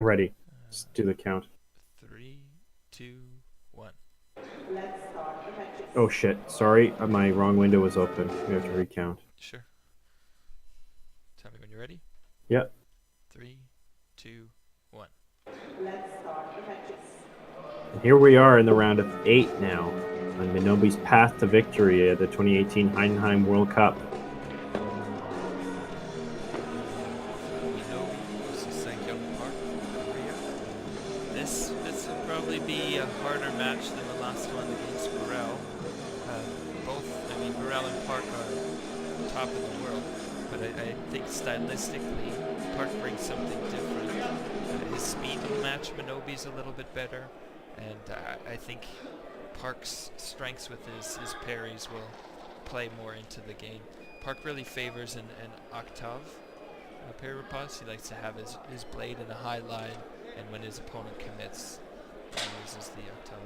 Ready. Let's do the count. Three, two, one. Oh shit. Sorry, my wrong window was open. We have to recount. Sure. Tell me when you're ready. Yep. Three, two, one. And here we are in the round of 8 now on Minobe's path to victory at the 2018 Heidenheim World Cup. Minobe versus Sankyong Park from Korea. This will probably be a harder match than the last one against Burrell. Burrell and Park are top of the world, but I think stylistically, Park brings something different. His speed will match Minobe's a little bit better, and I think Park's strengths with his parries will play more into the game. Park really favors an octave parry riposte. He likes to have his blade in a high line, and when his opponent commits, he uses the octave.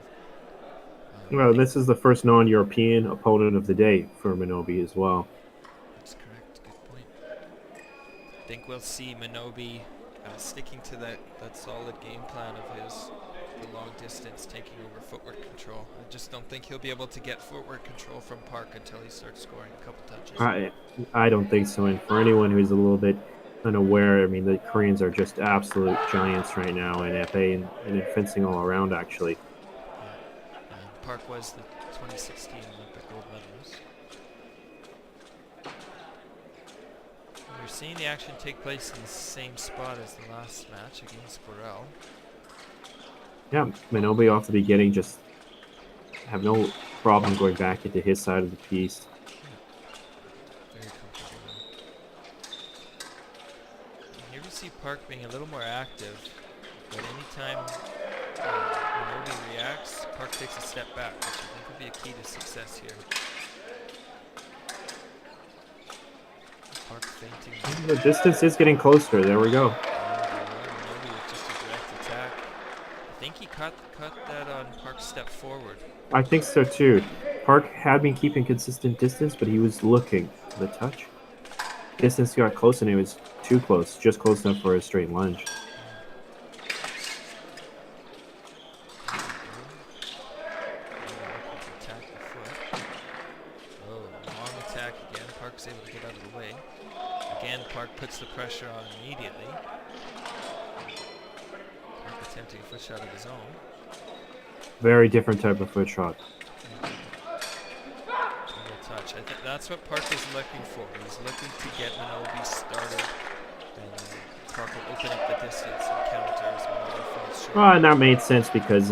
Well, this is the first non-European opponent of the day for Minobe as well. That's correct. Good point. I think we'll see Minobe sticking to that solid game plan of his, the long distance, taking over footwork control. I just don't think he'll be able to get footwork control from Park until he starts scoring a couple touches. I don't think so. And for anyone who's a little bit unaware, I mean, the Koreans are just absolute giants right now in FA and in fencing all around, actually. Yeah. Park was the 2016 Olympic gold medalist. We're seeing the action take place in the same spot as the last match against Burrell. Yeah, Minobe off the beginning just have no problem going back into his side of the piece. Very comfortable. And here we see Park being a little more active, but anytime Minobe reacts, Park takes a step back, which I think will be a key to success here. Park fainting. The distance is getting closer. There we go. Minobe with just a direct attack. I think he caught that on Park's step forward. I think so too. Park had been keeping consistent distance, but he was looking for the touch. Distance got close, and it was too close, just close enough for a straight lunge. Park's able to get out of the way. Again, Park puts the pressure on immediately. Park attempting a foot shot of his own. Very different type of foot shot. Double touch. I think that's what Park is looking for. He's looking to get Minobe started, and Park will open up the distance and counter as Minobe falls short. Well, and that made sense because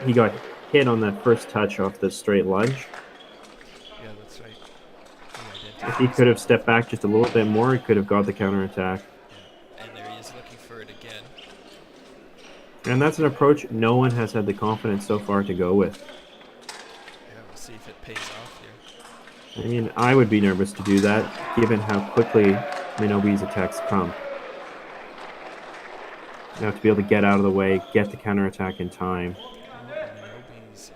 he got hit on that first touch off the straight lunge. Yeah, that's right. If he could have stepped back just a little bit more, he could have got the counterattack. Yeah. And there he is looking for it again. And that's an approach no one has had the confidence so far to go with. Yeah, we'll see if it pays off here. I mean, I would be nervous to do that, given how quickly Minobe's attacks come. You have to be able to get out of the way, get the counterattack in time. Minobe's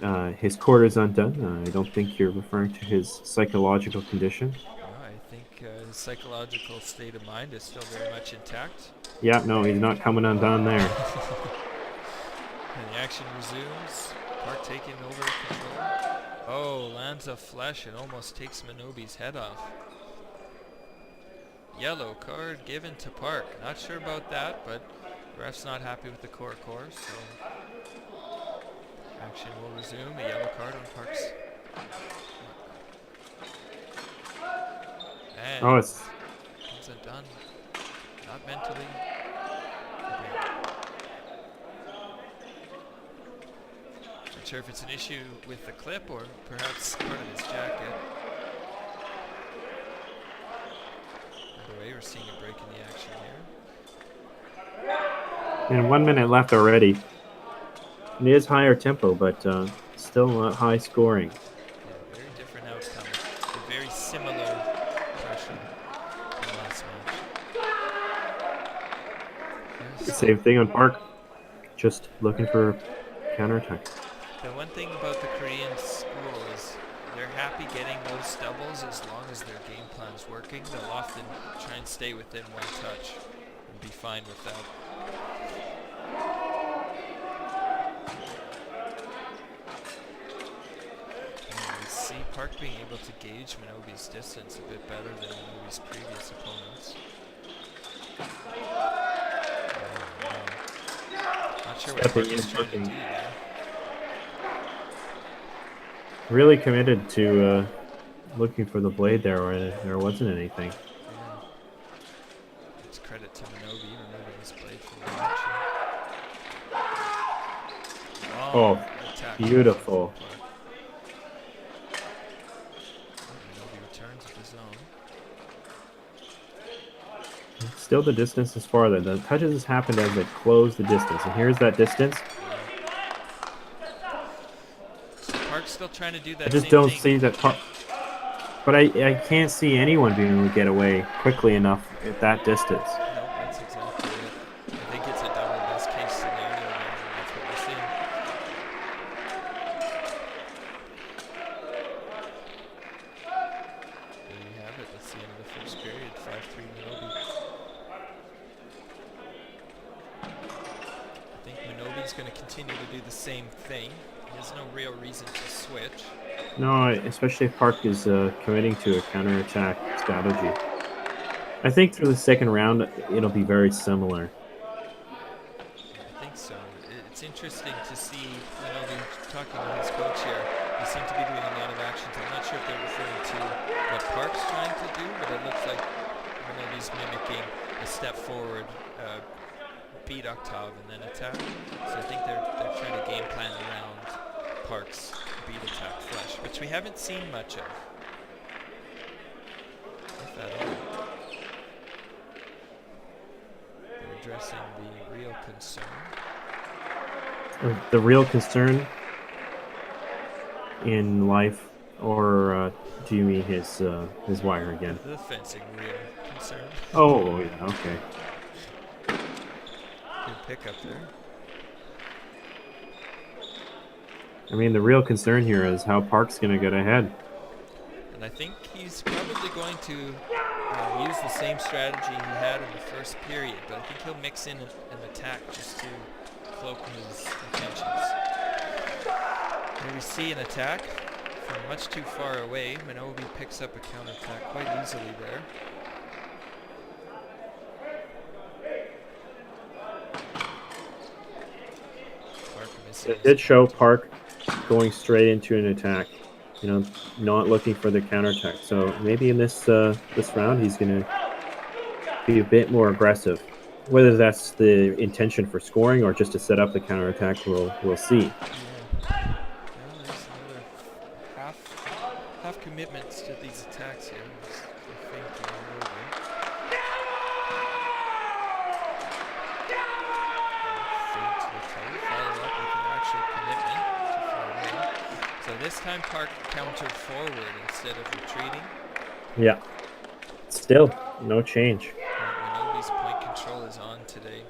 undone. His quarter's undone. I don't think you're referring to his psychological condition. No, I think his psychological state of mind is still very much intact. Yeah, no, he's not coming undone there. And the action resumes. Park taking over control. Oh, lands a flesh and almost takes Minobe's head off. Yellow card given to Park. Not sure about that, but the ref's not happy with the core, so action will resume. A yellow card on Park's. And it's undone. Not mentally. Not sure if it's an issue with the clip or perhaps part of his jacket. Either way, we're seeing a break in the action here. And 1 minute left already. It is higher tempo, but still not high scoring. Yeah, very different outcome. A very similar pressure in the last match. Yes. Same thing on Park. Just looking for counterattack. The one thing about the Korean school is they're happy getting those doubles as long as their game plan's working. They'll often try and stay within one touch and be fine with that. And we see Park being able to gauge Minobe's distance a bit better than Minobe's previous opponents. Not sure what Park is trying to do there. Really committed to looking for the blade there, or there wasn't anything. Yeah. It's credit to Minobe removing his blade from the action. Oh, beautiful. Minobe returns with his own. Still, the distance is farther. The touches has happened as it closed the distance, and here's that distance. So Park's still trying to do that. I just don't see that Park. But I can't see anyone being able to get away quickly enough at that distance. No, that's exactly it. I think it's a double best case scenario there, and that's what we're seeing. There you have it. That's the end of the first period. 5-3 Minobe. I think Minobe's going to continue to do the same thing. There's no real reason to switch. No, especially if Park is committing to a counterattack strategy. I think through the second round, it'll be very similar. I think so. It's interesting to see, talking to his coach here, they seem to be doing a lot of actions. I'm not sure if they're referring to what Park's trying to do, but it looks like Minobe's mimicking a step forward, beat Octave, and then attack. So I think they're trying to game plan around Park's beat attack flush, which we haven't seen much of, if at all. They're addressing the real concern. The real concern in life, or do you mean his wire again? The fencing real concern. Oh, yeah, okay. Good pickup there. I mean, the real concern here is how Park's going to get ahead. And I think he's probably going to use the same strategy he had in the first period, but I think he'll mix in an attack just to cloak his intentions. Here we see an attack from much too far away. Minobe picks up a counterattack quite easily there. It did show Park going straight into an attack, not looking for the counterattack. So maybe in this round he's going to be a bit more aggressive. Whether that's the intention for scoring or just to set up the counterattack, we'll see. Yeah. Well, there's another half commitments to these attacks here. So this time Park countered forward instead of retreating. Yeah. Still, no change. Minobe's point control is on today.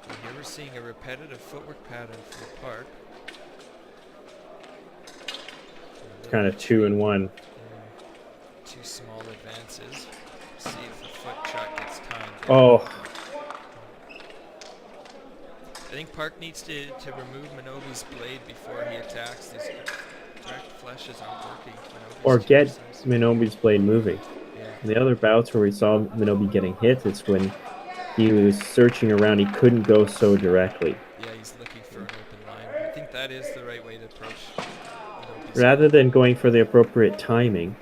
And here we're seeing a repetitive footwork pattern for Park. Kind of 2 and 1. Two small advances. See if the foot shot gets timed. Oh. I think Park needs to remove Minobe's blade before he attacks. These direct flashes aren't working. Or get Minobe's blade moving. Yeah. The other bouts where we saw Minobe getting hit, it's when he was searching around, he couldn't go so directly. Yeah, he's looking for an open line. I think that is the right way to approach Minobe's. Rather than going for the appropriate timing,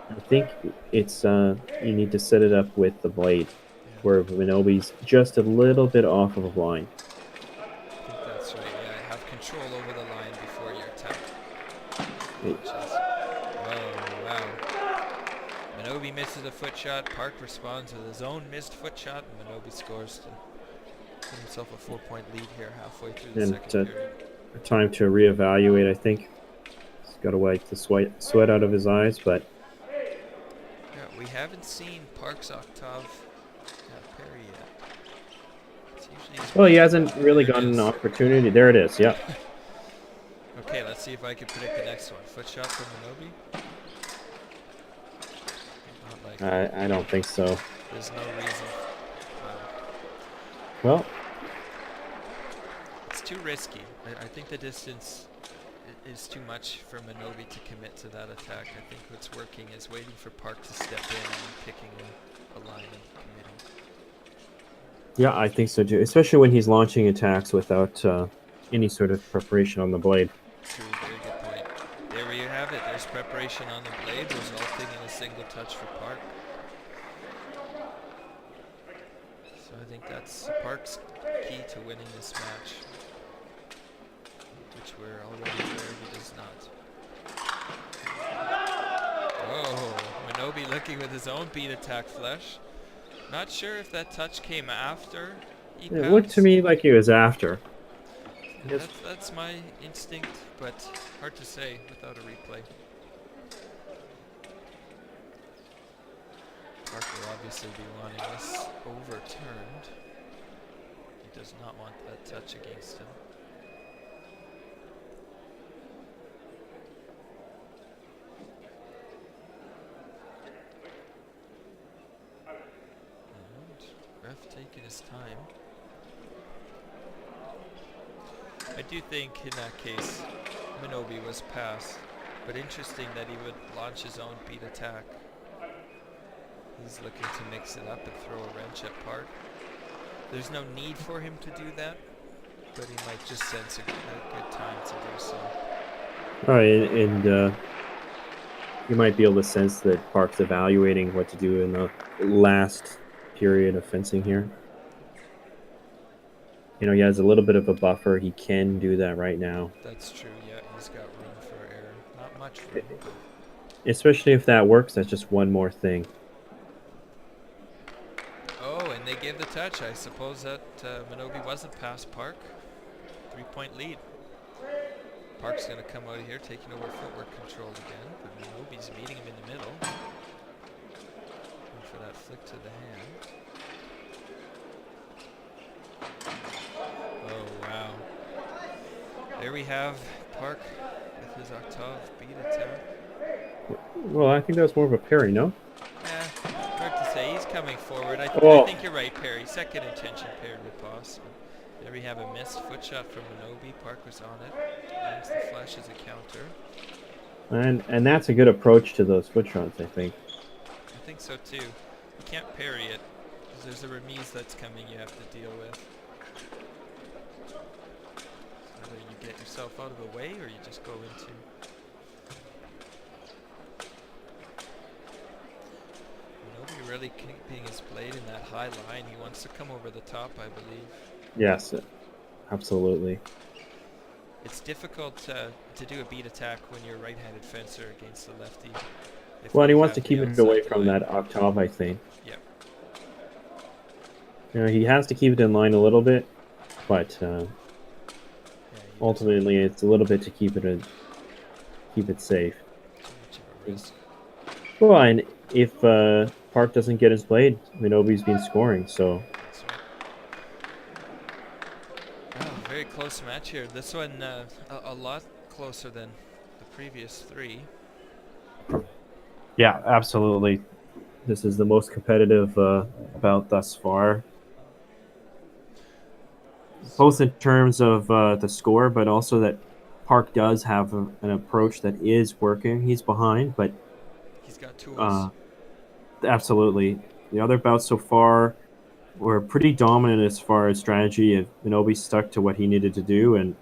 I think it's you need to set it up with the blade, where Minobe's just a little bit off of a line. That's right, yeah. Have control over the line before you attack. Oh, wow. Minobe misses a foot shot. Park responds with his own missed foot shot, and Minobe scores to give himself a 4-point lead here halfway through the second period. Time to reevaluate, I think. He's got to wipe the sweat out of his eyes, but... Yeah, we haven't seen Park's Octave parry yet. It's Well, he hasn't really There it gotten an is. opportunity. There it is. Yeah. Okay, let's see if I can predict the next one. Foot shot from Minobe. Not likely. I don't think so. There's no reason. Wow. Well, It's too risky. I think the distance is too much for Minobe to commit to that attack. I think what's working is waiting for Park to step in and picking a line and committing. yeah, I think so too. Especially when he's launching attacks without any sort of preparation on the blade. True, very good point. There you have it. There's preparation on the blade, resulting in a single touch for Park. So I think that's Park's key to winning this match, which we're already aware he does not. Oh, Minobe looking with his own beat attack flush. Not sure if that touch came after he It looked to pounced. me like he was after. That's my instinct, but hard to say without a replay. Park will obviously be wanting this overturned. He does not want that touch against him. And ref taking his time. I do think in that case, Minobe was passed, but interesting that he would launch his own beat attack. He's looking to mix it up and throw a wrench at Park. There's no need for him to do that, but he might just sense a good time to do so. All right, and you might be able to sense that Park's evaluating what to do in the last period of fencing here. You know, he has a little bit of a buffer. He can do that right now. That's true, yeah, he's got room for error. Not much room. Especially if that works, that's just one more thing. Oh, and they gave the touch. I suppose that Minobe wasn't past Park. 3-point lead. Park's going to come out of here, taking over footwork control again, but Minobe's meeting him in the middle. Going for that flick to the hand. Oh, wow. There we have Park with his octave beat attack. Well, I think that was more of a parry, no? Yeah, hard to say. He's coming forward. I think you're right, parry. Second intention paired with Boss. There we have a missed foot shot from Minobe. Park was on it. Lands the flash as a counter. And that's a good approach to those foot shots, I think. I think so too. You can't parry it, because there's a remise that's coming you have to deal with. So either you get yourself out of the way, or you just go into... Minobe really keeping his blade in that high line. He wants to come over the top, I believe. Yes, absolutely. It's difficult to do a beat attack when you're a right-handed fencer against a lefty. Well, and he wants to keep it away from that octave, I think. Yep. You know, he has to keep it in line a little bit, but ultimately it's a little bit to keep it safe. Too much of a risk. Well, and if Park doesn't get his blade, Minobe's been scoring, so... That's right. Oh, very close match here. This one a lot closer than the previous three. Yeah, absolutely. This is the most competitive bout thus far. Both in terms of the score, but also that Park does have an approach that is working. He's behind, but... He's got tools. Absolutely. The other bouts so far were pretty dominant as far as strategy. Minobe stuck to what he needed to do and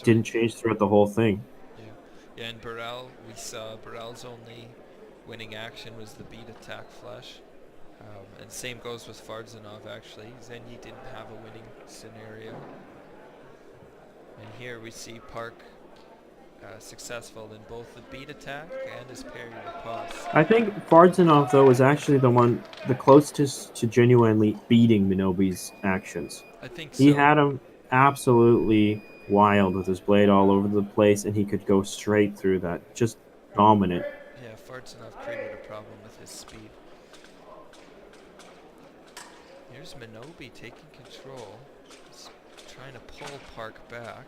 didn't change throughout the whole thing. Yeah, and Burrell, we saw Burrell's only winning action was the beat attack flush. And same goes with Fardzanov, actually. Zenyi didn't have a winning scenario. And here we see Park successful in both the beat attack and his parry riposte. I think Fardzanov, though, was actually the closest to genuinely beating Minobe's actions. I think so. He had him absolutely wild with his blade all over the place, and he could go straight through that. Just dominant. Yeah, Fardzanov created a problem with his speed. Here's Minobe taking control. He's trying to pull Park back.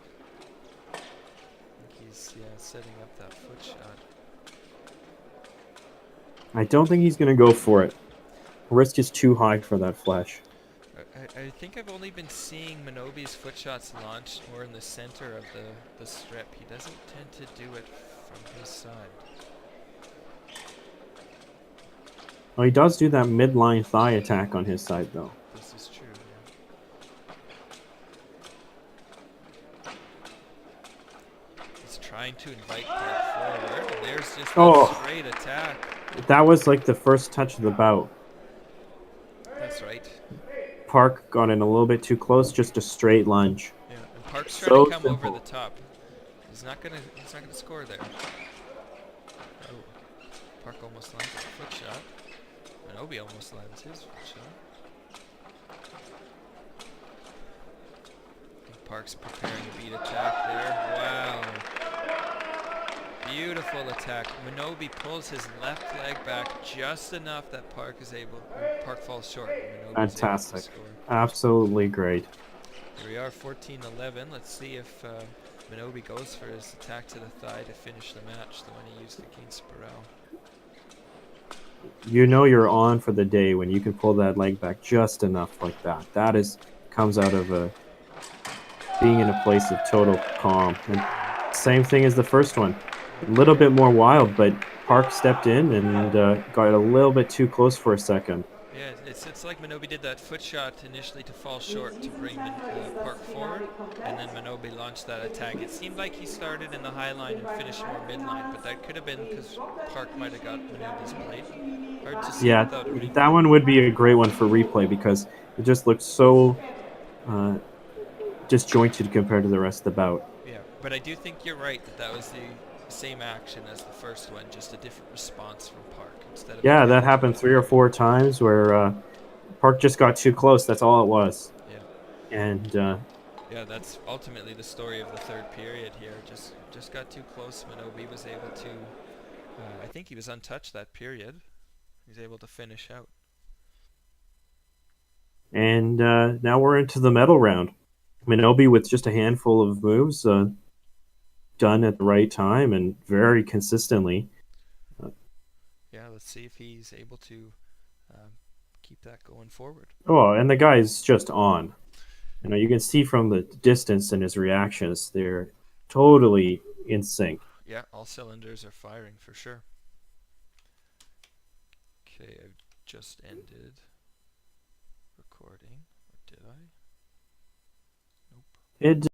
I think he's setting up that foot shot. I don't think he's going to go for it. Risk is too high for that flash. I think I've only been seeing Minobe's foot shots launched more in the center of the strip. He doesn't tend to do it from his side. Well, he does do that midline thigh attack on his side, though. This is true, yeah. He's trying to invite Park forward, and there's just that straight attack. That was like the first touch of the bout. That's right. Park got in a little bit too close, just a straight lunge. Yeah, and Park's trying to come over the top. He's not gonna score there. Oh, Park almost lands a foot shot. Minobe almost lands his foot shot. I think Park's preparing a beat attack there. Wow. Beautiful attack. Minobe pulls his left leg back just enough that Park falls short. Fantastic. Absolutely great. Here we are, 14-11. Let's see if Minobe goes for his attack to the thigh to finish the match, the one he used against Burrell. You know you're on for the day when you can pull that leg back just enough like that. That comes out of being in a place of total calm. And same thing as the first one. A little bit more wild, but Park stepped in and got a little bit too close for a second. Yeah, it's like Minobe did that foot shot initially to fall short to bring Park forward, and then Minobe launched that attack. It seemed like he started in the high line and finished more midline, but that could have been because Park might have got Minobe's plate. Hard to see without a replay. That one would be a great one for replay because it just looked so disjointed compared to the rest of the bout. Yeah, but I do think you're right that was the same action as the first one, just a different response from Park. Instead of that happened 3 or 4 times where Park just got too close. That's all it was. Yeah. And yeah, that's ultimately the story of the third period here. Just got too close. Minobe was able to. I think he was untouched that period. He was able to finish out. And now we're into the medal round. Minobe with just a handful of moves done at the right time and very consistently. Yeah, let's see if he's able to keep that going forward. Oh, and the guy's just on. You know, you can see from the distance and his reactions, they're totally in sync. Yeah, all cylinders are firing for sure. Okay, I've just ended recording. Or did I? Nope. It